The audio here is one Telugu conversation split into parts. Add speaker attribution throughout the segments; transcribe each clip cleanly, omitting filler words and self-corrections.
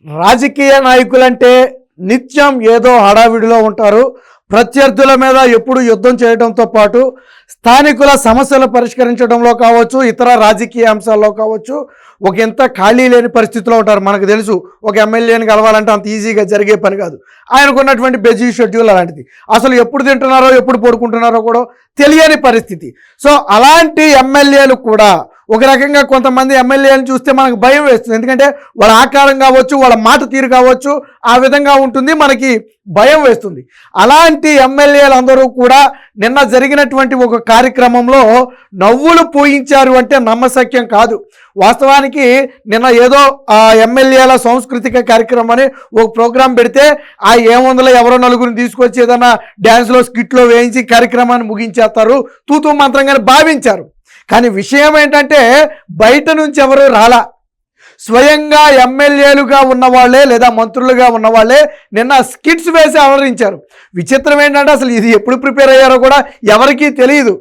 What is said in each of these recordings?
Speaker 1: రాజకీయ నాయకులంటే నిత్యం ఏదో హడావిడిలో ఉంటారు. ప్రత్యర్థుల మీద ఎప్పుడు యుద్ధం చేయడంతో పాటు స్థానికుల సమస్యలు పరిష్కరించడంలో కావచ్చు, ఇతర రాజకీయ అంశాల్లో కావచ్చు, ఒక ఇంత ఖాళీ లేని పరిస్థితిలో ఉంటారు. మనకు తెలుసు, ఒక ఎమ్మెల్యేని కలవాలంటే అంత ఈజీగా జరిగే పని కాదు. ఆయనకున్నటువంటి బిజీ షెడ్యూల్ అలాంటిది. అసలు ఎప్పుడు తింటున్నారో ఎప్పుడు పడుకుంటున్నారో కూడా తెలియని పరిస్థితి. సో అలాంటి ఎమ్మెల్యేలు కూడా ఒక రకంగా కొంతమంది ఎమ్మెల్యేలను చూస్తే మనకు భయం వేస్తుంది. ఎందుకంటే వాళ్ళ ఆకారం కావచ్చు, వాళ్ళ మాట తీరు కావచ్చు, ఆ విధంగా ఉంటుంది, మనకి భయం వేస్తుంది. అలాంటి ఎమ్మెల్యేలు అందరూ కూడా నిన్న జరిగినటువంటి ఒక కార్యక్రమంలో నవ్వులు పూయించారు అంటే నమ్మశక్యం కాదు. వాస్తవానికి నిన్న ఏదో ఎమ్మెల్యేల సాంస్కృతిక కార్యక్రమం అని ఒక ప్రోగ్రాం పెడితే ఆ ఏముందలో ఎవరో నలుగురిని తీసుకొచ్చి ఏదైనా డ్యాన్స్లో స్కిట్లో వేయించి కార్యక్రమాన్ని ముగించేస్తారు, తూతూ మంత్రంగానే భావించారు. కానీ విషయం ఏంటంటే బయట నుంచి ఎవరు రాలా, స్వయంగా ఎమ్మెల్యేలుగా ఉన్నవాళ్లే లేదా మంత్రులుగా ఉన్నవాళ్లే నిన్న స్కిట్స్ వేసి అలరించారు. విచిత్రం ఏంటంటే అసలు ఇది ఎప్పుడు ప్రిపేర్ అయ్యారో కూడా ఎవరికీ తెలియదు.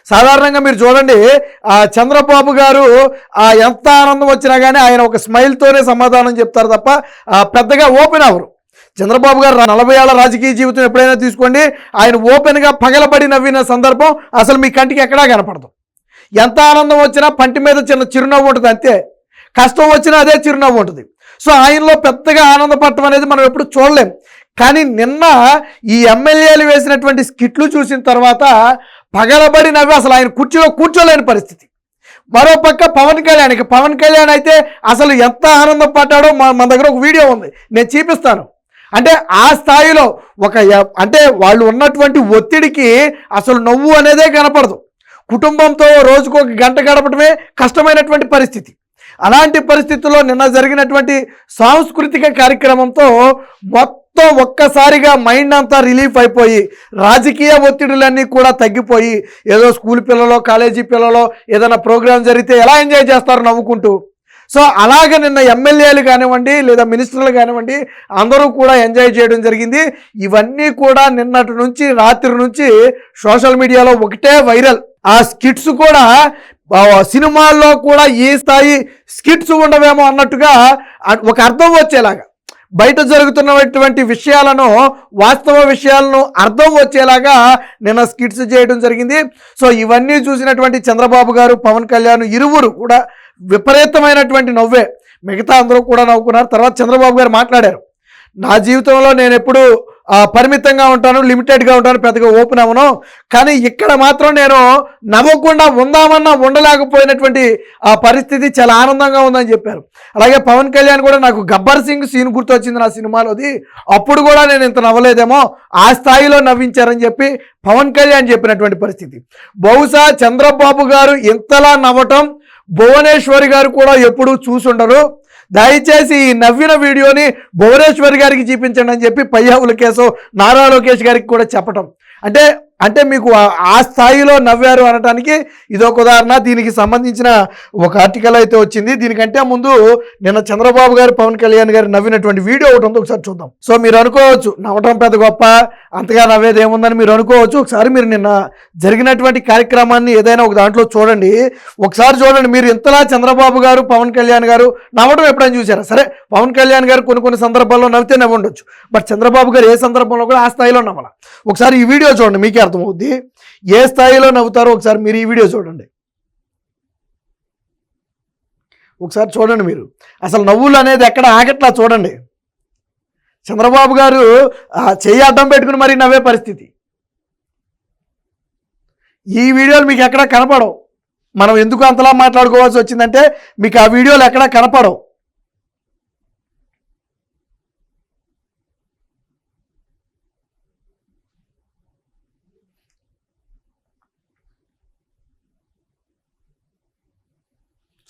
Speaker 1: సాధారణంగా మీరు చూడండి, చంద్రబాబు గారు ఎంత ఆనందం వచ్చినా కానీ ఆయన ఒక స్మైల్తోనే సమాధానం చెప్తారు తప్ప పెద్దగా ఓపెన్ అవ్వరు. చంద్రబాబు గారు 40 ఏళ్ల రాజకీయ జీవితం ఎప్పుడైనా తీసుకోండి, ఆయన ఓపెన్గా పగలబడి నవ్విన సందర్భం అసలు మీ కంటికి ఎక్కడా కనపడదు. ఎంత ఆనందం వచ్చినా పంటి మీద చిన్న చిరునవ్వు ఉంటుంది అంతే, కష్టం వచ్చినా అదే చిరునవ్వు ఉంటుంది. సో ఆయనలో పెద్దగా ఆనందపడటం అనేది మనం ఎప్పుడు చూడలేం. కానీ నిన్న ఈ ఎమ్మెల్యేలు వేసినటువంటి స్కిట్లు చూసిన తర్వాత పగలబడి నవ్వి అసలు ఆయన కుర్చీలో కూర్చోలేని పరిస్థితి. మరోపక్క పవన్ కళ్యాణ్ అయితే అసలు ఎంత ఆనందపడ్డాడో మన దగ్గర ఒక వీడియో ఉంది, నేను చూపిస్తాను. అంటే ఆ స్థాయిలో అంటే వాళ్ళు ఉన్నటువంటి ఒత్తిడికి అసలు నవ్వు అనేదే కనపడదు. కుటుంబంతో రోజుకు 1 గంట గడపడమే కష్టమైనటువంటి పరిస్థితి. అలాంటి పరిస్థితుల్లో నిన్న జరిగినటువంటి సాంస్కృతిక కార్యక్రమంతో మొత్తం ఒక్కసారిగా మైండ్ అంతా రిలీఫ్ అయిపోయి రాజకీయ ఒత్తిడులన్నీ కూడా తగ్గిపోయి ఏదో స్కూల్ పిల్లలో కాలేజీ పిల్లలో ఏదైనా ప్రోగ్రాం జరిగితే ఎలా ఎంజాయ్ చేస్తారు నవ్వుకుంటూ. సో అలాగే నిన్న ఎమ్మెల్యేలు కానివ్వండి లేదా మినిస్టర్లు కానివ్వండి అందరూ కూడా ఎంజాయ్ చేయడం జరిగింది. ఇవన్నీ కూడా నిన్నటి నుంచి రాత్రి నుంచి సోషల్ మీడియాలో ఒకటే వైరల్. ఆ స్కిట్స్ కూడా సినిమాల్లో కూడా ఈ స్థాయి స్కిట్స్ ఉండవేమో అన్నట్టుగా ఒక అర్థం వచ్చేలాగా బయట జరుగుతున్నటువంటి విషయాలను, వాస్తవ విషయాలను అర్థం వచ్చేలాగా నిన్న స్కిట్స్ చేయడం జరిగింది. సో ఇవన్నీ చూసినటువంటి చంద్రబాబు గారు, పవన్ కళ్యాణ్ ఇరువురు కూడా విపరీతమైనటువంటి నవ్వే. మిగతా అందరూ కూడా నవ్వుకున్నారు. తర్వాత చంద్రబాబు గారు మాట్లాడారు, నా జీవితంలో నేను ఎప్పుడు పరిమితంగా ఉంటాను, లిమిటెడ్గా ఉంటాను, పెద్దగా ఓపెన్ అవ్వను, కానీ ఇక్కడ మాత్రం నేను నవ్వకుండా ఉందామన్నా ఉండలేకపోయినటువంటి ఆ పరిస్థితి చాలా ఆనందంగా ఉందని చెప్పారు. అలాగే పవన్ కళ్యాణ్ కూడా నాకు గబ్బర్ సింగ్ సీన్ గుర్తొచ్చింది నా సినిమాలోది, అప్పుడు కూడా నేను ఇంత నవ్వలేదేమో, ఆ స్థాయిలో నవ్వించారని చెప్పి పవన్ కళ్యాణ్ చెప్పినటువంటి పరిస్థితి. బహుశా చంద్రబాబు గారు ఇంతలా నవ్వటం భువనేశ్వరి గారు కూడా ఎప్పుడూ చూసుండరు. దయచేసి ఈ నవ్విన వీడియోని భువనేశ్వరి గారికి చూపించండి అని చెప్పి పయ్యావుల కేసు నారా లోకేష్ గారికి కూడా చెప్పటం అంటే మీకు ఆ స్థాయిలో నవ్వారు అనటానికి ఇదొక ఉదాహరణ. దీనికి సంబంధించిన ఒక ఆర్టికల్ అయితే వచ్చింది. దీనికంటే ముందు నిన్న చంద్రబాబు గారు, పవన్ కళ్యాణ్ గారు నవ్వినటువంటి వీడియో ఒకటి ఉంది, ఒకసారి చూద్దాం. సో మీరు అనుకోవచ్చు నవ్వటం పెద్ద గొప్ప, అంతగా నవ్వేది ఏముందని మీరు అనుకోవచ్చు. ఒకసారి మీరు నిన్న జరిగినటువంటి కార్యక్రమాన్ని ఏదైనా ఒక దాంట్లో చూడండి, ఒకసారి చూడండి. మీరు ఇంతలా చంద్రబాబు గారు, పవన్ కళ్యాణ్ గారు నవ్వడం ఎప్పుడైనా చూసారా? సరే, పవన్ కళ్యాణ్ గారు కొన్ని సందర్భాల్లో నవ్వితే నవ్వుండొచ్చు, బట్ చంద్రబాబు గారు ఏ సందర్భంలో కూడా ఆ స్థాయిలో నవ్వాల. ఒకసారి ఈ వీడియో చూడండి, మీకే అర్థమవుద్ది ఏ స్థాయిలో నవ్వుతారో. ఒకసారి మీరు ఈ వీడియో చూడండి, ఒకసారి చూడండి. మీరు అసలు నవ్వులు అనేది ఎక్కడ ఆగట్లా చూడండి. చంద్రబాబు గారు చెయ్యి అడ్డం పెట్టుకుని మరీ నవ్వే పరిస్థితి. ఈ వీడియోలు మీకు ఎక్కడా కనపడవు. మనం ఎందుకు అంతలా మాట్లాడుకోవాల్సి వచ్చిందంటే మీకు ఆ వీడియోలు ఎక్కడా కనపడవు.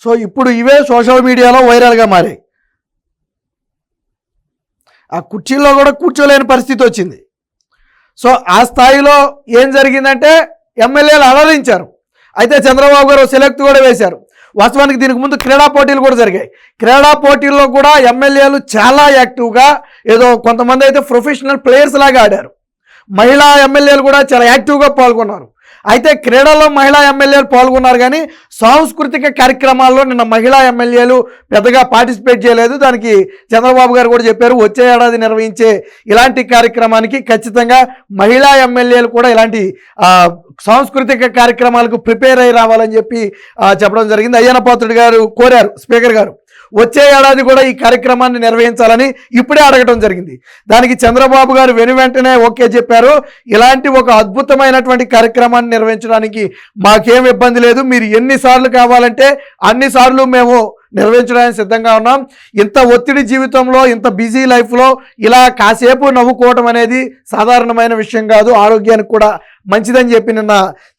Speaker 1: సో ఇప్పుడు ఇవే సోషల్ మీడియాలో వైరల్గా మారాయి. ఆ కుర్చీలో కూడా కూర్చోలేని పరిస్థితి వచ్చింది. సో ఆ స్థాయిలో ఏం జరిగిందంటే ఎమ్మెల్యేలు అలరించారు. అయితే చంద్రబాబు గారు సెలెక్ట్ కూడా వేశారు. వాస్తవానికి దీనికి ముందు క్రీడా పోటీలు కూడా జరిగాయి. క్రీడా పోటీల్లో కూడా ఎమ్మెల్యేలు చాలా యాక్టివ్గా, ఏదో కొంతమంది అయితే ప్రొఫెషనల్ ప్లేయర్స్ లాగా ఆడారు. మహిళా ఎమ్మెల్యేలు కూడా చాలా యాక్టివ్గా పాల్గొన్నారు. అయితే క్రీడల్లో మహిళా ఎమ్మెల్యేలు పాల్గొన్నారు, కానీ సాంస్కృతిక కార్యక్రమాల్లో నిన్న మహిళా ఎమ్మెల్యేలు పెద్దగా పార్టిసిపేట్ చేయలేదు. దానికి చంద్రబాబు గారు కూడా చెప్పారు, వచ్చే ఏడాది నిర్వహించే ఇలాంటి కార్యక్రమానికి ఖచ్చితంగా మహిళా ఎమ్మెల్యేలు కూడా ఇలాంటి సాంస్కృతిక కార్యక్రమాలకు ప్రిపేర్ అయి రావాలని చెప్పి చెప్పడం జరిగింది. అయ్యన్న పాత్రుడు గారు కోరారు స్పీకర్ గారు, వచ్చే ఏడాది కూడా ఈ కార్యక్రమాన్ని నిర్వహించాలని ఇప్పుడే అడగడం జరిగింది. దానికి చంద్రబాబు గారు వెంటనే ఓకే చెప్పారు. ఇలాంటి ఒక అద్భుతమైనటువంటి కార్యక్రమాన్ని నిర్వహించడానికి మాకేం ఇబ్బంది లేదు, మీరు ఎన్నిసార్లు కావాలంటే అన్నిసార్లు మేము నిర్వహించడానికి సిద్ధంగా ఉన్నాం. ఇంత ఒత్తిడి జీవితంలో, ఇంత బిజీ లైఫ్లో ఇలా కాసేపు నవ్వుకోవడం అనేది సాధారణమైన విషయం కాదు, ఆరోగ్యానికి కూడా మంచిదని చెప్పి నిన్న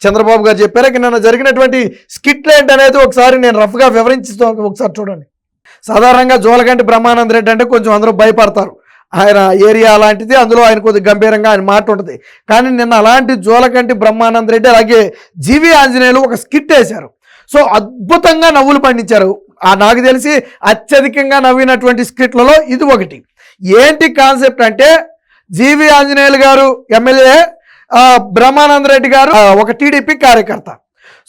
Speaker 1: చంద్రబాబు గారు చెప్పారు. నిన్న జరిగినటువంటి స్కిట్లు ఏంటనేది ఒకసారి నేను రఫ్గా వివరించుతాను, ఒకసారి చూడండి. సాధారణంగా జోలకంటి బ్రహ్మానంద రెడ్డి అంటే కొంచెం అందరూ భయపడతారు, ఆయన ఏరియా అలాంటిది, అందులో ఆయన కొద్దిగా గంభీరంగా ఆయన మాట ఉంటుంది. కానీ నిన్న అలాంటి జోలకంటి బ్రహ్మానంద రెడ్డి అలాగే జీవి ఆంజనేయులు ఒక స్కిట్ వేశారు. సో అద్భుతంగా నవ్వులు పండించారు. నాకు తెలిసి అత్యధికంగా నవ్వినటువంటి స్కిట్లలో ఇది ఒకటి. ఏంటి కాన్సెప్ట్ అంటే, జీవి ఆంజనేయులు గారు ఎమ్మెల్యే, బ్రహ్మానంద రెడ్డి గారు ఒక టీడీపీ కార్యకర్త.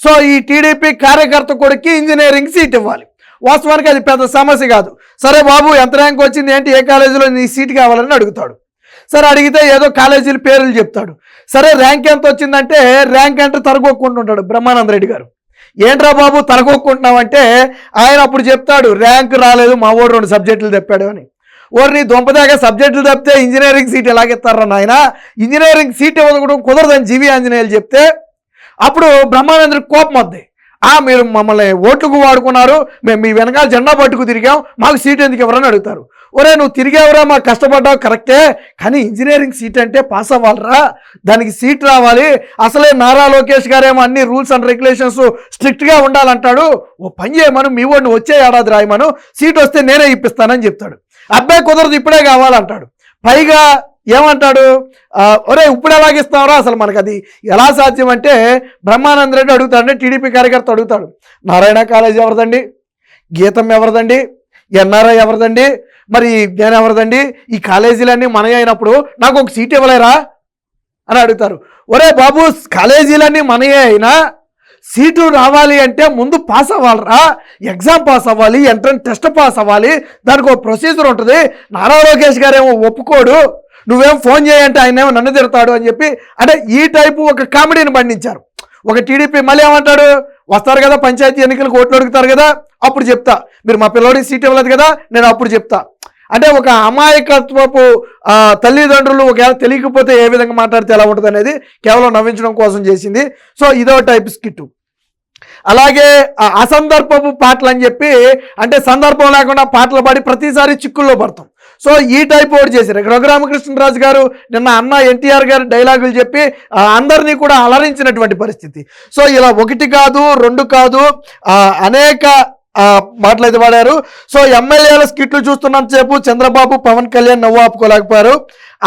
Speaker 1: సో ఈ టీడీపీ కార్యకర్త కొడుకు ఇంజనీరింగ్ సీట్ ఇవ్వాలి. వాస్తవానికి అది పెద్ద సమస్య కాదు. సరే బాబు, ఎంత ర్యాంక్ వచ్చింది ఏంటి, ఏ కాలేజీలో నీ సీట్ కావాలని అడుగుతాడు. సరే అడిగితే ఏదో కాలేజీల పేర్లు చెప్తాడు. సరే ర్యాంక్ ఎంత వచ్చిందంటే ర్యాంక్ అంటే తరగొక్కుంటుంటాడు బ్రహ్మానంద రెడ్డి గారు. ఏంట్రా బాబు తరగొక్కుంటున్నావంటే ఆయన అప్పుడు చెప్తాడు, ర్యాంక్ రాలేదు, మా వాడు 2 సబ్జెక్టులు తెప్పాడు అని. నీ దొంపదాకా సబ్జెక్టులు తప్పితే ఇంజనీరింగ్ సీట్ ఎలాగెత్తారా నాయన, ఇంజనీరింగ్ సీట్ ఇవ్వడం కుదరదని జీవి ఆంజనేయులు చెప్తే అప్పుడు బ్రహ్మానందరికి కోపం వద్ది. మీరు మమ్మల్ని ఓట్లకు వాడుకున్నారు, మేము మీ వెనకాల జెండా పట్టుకు తిరిగాం, మాకు సీట్ ఎందుకు ఎవరని అడుగుతారు. నువ్వు తిరిగావురా, మాకు కష్టపడ్డావు కరెక్టే, కానీ ఇంజనీరింగ్ సీట్ అంటే పాస్ అవ్వాలరా, దానికి సీట్ రావాలి. అసలే నారా లోకేష్ గారేమో అన్ని రూల్స్ అండ్ రెగ్యులేషన్స్ స్ట్రిక్ట్గా ఉండాలంటాడు. ఓ పని చేయమను, మీ వాడిని వచ్చే ఏడాది రాయమను, సీట్ వస్తే నేనే ఇప్పిస్తానని చెప్తాడు. అబ్బాయి కుదరదు, ఇప్పుడే కావాలంటాడు. పైగా ఏమంటాడు, ఇప్పుడు ఎలాగిస్తావరా, అసలు మనకు అది ఎలా సాధ్యం అంటే బ్రహ్మానంద రెడ్డి అడుగుతాడంటే టీడీపీ కార్యకర్త అడుగుతాడు, నారాయణ కాలేజ్ ఎవరిదండి, గీతం ఎవరిదండి, ఎన్ఆర్ఐ ఎవరిదండి, మరి నేను ఎవరిదండి, ఈ కాలేజీలన్నీ మనవి అయినప్పుడు నాకు ఒక సీట్ ఇవ్వలేరా అని అడుగుతారు. బాబు, కాలేజీలన్నీ మనయే అయినా సీటు రావాలి అంటే ముందు పాస్ అవ్వాలరా, ఎగ్జామ్ పాస్ అవ్వాలి, ఎంట్రన్స్ టెస్ట్ పాస్ అవ్వాలి, దానికి ఒక ప్రొసీజర్ ఉంటుంది. నారా లోకేష్ గారేమో ఒప్పుకోడు, నువ్వేం ఫోన్ చేయంటే ఆయన ఏమో నన్ను తిడతాడు అని చెప్పి అంటే ఈ టైపు ఒక కామెడీని పండించారు. ఒక టీడీపీ మళ్ళీ ఏమంటాడు, వస్తారు కదా పంచాయతీ ఎన్నికలకు ఓట్లు అడుగుతారు కదా, అప్పుడు చెప్తా, మీరు మా పిల్లోడికి సీట్ ఇవ్వలేదు కదా, నేను అప్పుడు చెప్తా. అంటే ఒక అమాయకత్వపు తల్లిదండ్రులు ఒకవేళ తెలియకపోతే ఏ విధంగా మాట్లాడితే ఎలా ఉంటుంది అనేది కేవలం నవ్వించడం కోసం చేసింది. సో ఇదో టైప్ స్కిట్. అలాగే అసందర్భపు పాటలు అని చెప్పి, అంటే సందర్భం లేకుండా పాటలు పాడి ప్రతిసారి చిక్కుల్లో పడతాం. సో ఈ టైప్ ఒకటి చేశారు. రఘురామకృష్ణరాజు గారు నిన్న అన్న ఎన్టీఆర్ గారు డైలాగులు చెప్పి అందరినీ కూడా అలరించినటువంటి పరిస్థితి. సో ఇలా 1 కాదు 2 కాదు అనేక మాటలైతే పాడారు. సో ఎమ్మెల్యేల స్కిట్లు చూస్తున్నంతసేపు చంద్రబాబు పవన్ కళ్యాణ్ నవ్వు ఆపుకోలేకపోయారు.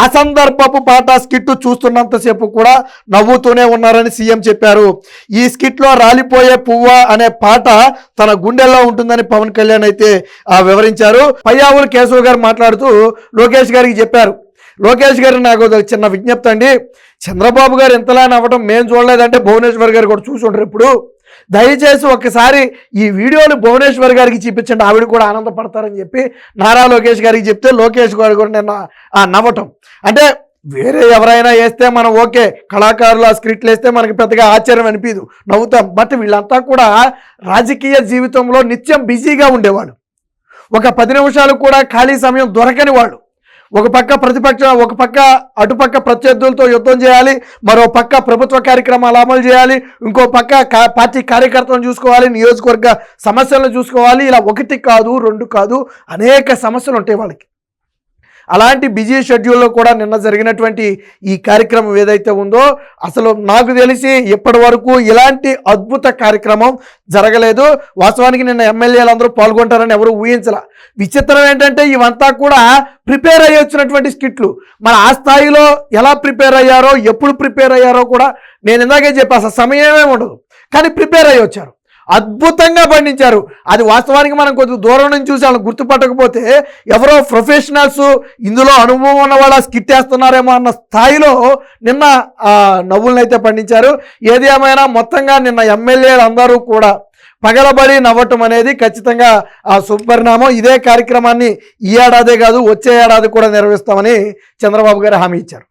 Speaker 1: అసందర్భపు పాట స్కిట్ చూస్తున్నంతసేపు కూడా నవ్వుతూనే ఉన్నారని సీఎం చెప్పారు. ఈ స్కిట్లో రాలిపోయే పువ్వ అనే పాట తన గుండెల్లో ఉంటుందని పవన్ కళ్యాణ్ అయితే వివరించారు. పయ్యావులు కేశవ్ గారు మాట్లాడుతూ లోకేష్ గారికి చెప్పారు, లోకేష్ గారు నాకు చిన్న విజ్ఞప్తి అండి, చంద్రబాబు గారు ఎంతలా నవ్వడం మేము చూడలేదంటే భువనేశ్వర్ గారు కూడా చూసి ఉంటారు. ఇప్పుడు దయచేసి ఒక్కసారి ఈ వీడియోని భువనేశ్వర్ గారికి చూపించండి, ఆవిడ కూడా ఆనందపడతారని చెప్పి నారా లోకేష్ గారికి చెప్తే లోకేష్ గారు కూడా నిన్న నవ్వటం. అంటే వేరే ఎవరైనా వేస్తే మనం ఓకే, కళాకారులు ఆ స్క్రిప్ట్లు వేస్తే మనకి పెద్దగా ఆశ్చర్యం అనిపించదు, నవ్వుతాం. బట్ వీళ్ళంతా కూడా రాజకీయ జీవితంలో నిత్యం బిజీగా ఉండేవాళ్ళు, ఒక 10 నిమిషాలు కూడా ఖాళీ సమయం దొరకని వాళ్ళు. ఒక పక్క ప్రతిపక్షం, ఒక పక్క అటుపక్క ప్రత్యర్థులతో యుద్ధం చేయాలి, మరో పక్క ప్రభుత్వ కార్యక్రమాలు అమలు చేయాలి, ఇంకో పక్క పార్టీ కార్యకర్తలను చూసుకోవాలి, నియోజకవర్గ సమస్యలను చూసుకోవాలి. ఇలా 1 కాదు 2 కాదు అనేక సమస్యలు ఉంటాయి వాళ్ళకి. అలాంటి బిజీ షెడ్యూల్లో కూడా నిన్న జరిగినటువంటి ఈ కార్యక్రమం ఏదైతే ఉందో, అసలు నాకు తెలిసి ఇప్పటి వరకు ఇలాంటి అద్భుత కార్యక్రమం జరగలేదు. వాస్తవానికి నిన్న ఎమ్మెల్యేలు అందరూ పాల్గొంటారని ఎవరు ఊహించలా. విచిత్రం ఏంటంటే ఇవంతా కూడా ప్రిపేర్ అయ్యి వచ్చినటువంటి స్కిట్లు. మరి ఆ స్థాయిలో ఎలా ప్రిపేర్ అయ్యారో, ఎప్పుడు ప్రిపేర్ అయ్యారో కూడా నేను ఇందాకే చెప్పా, అసలు సమయమే ఉండదు, కానీ ప్రిపేర్ అయ్యి వచ్చారు. అద్భుతంగా పండించారు. అది వాస్తవానికి మనం కొద్ది దూరం నుంచి చూసి వాళ్ళని గుర్తుపట్టకపోతే ఎవరో ప్రొఫెషనల్స్ ఇందులో అనుభవం ఉన్న వాళ్ళ స్కిట్ వేస్తున్నారేమో అన్న స్థాయిలో నిన్న నవ్వులను అయితే పండించారు. ఏది ఏమైనా మొత్తంగా నిన్న ఎమ్మెల్యేలు అందరూ కూడా పగలబడి నవ్వటం అనేది ఖచ్చితంగా శుభపరిణామం. ఇదే కార్యక్రమాన్ని ఈ ఏడాదే కాదు వచ్చే ఏడాది కూడా నిర్వహిస్తామని చంద్రబాబు గారు హామీ ఇచ్చారు.